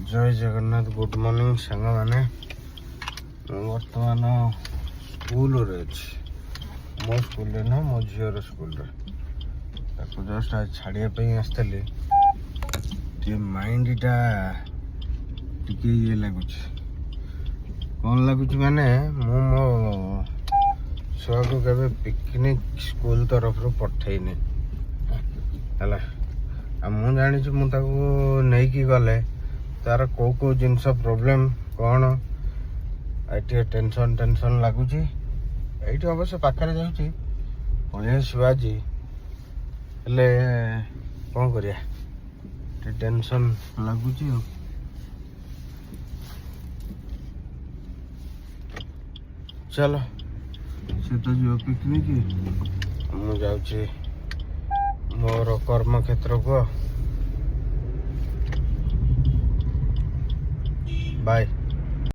जय Jagannath good morning सांग मैंने बर्तमान स्कूल रे मो स्कूल रे ना मो झीर स्कूल रे जस्ट आज छाड़िया आसती माइंड टा टिके ये लगुच कौन लगुच माने मो मो छुआ को केबे पिकनिक स्कूल तरफ रो पठेइनी हला मु जानी मु नहीं कि गले तार कौ कौ जिनस प्रोब्लेम कौन ये टेंशन टेंशन लगुच ये अवश्य पाखे जाऊँगी पलिया शिवाजी हेले कौन करिया टेंशन लगुच चलो से तो जो पिकनिक मु जाऊँ मोर कर्म क्षेत्र को बाय।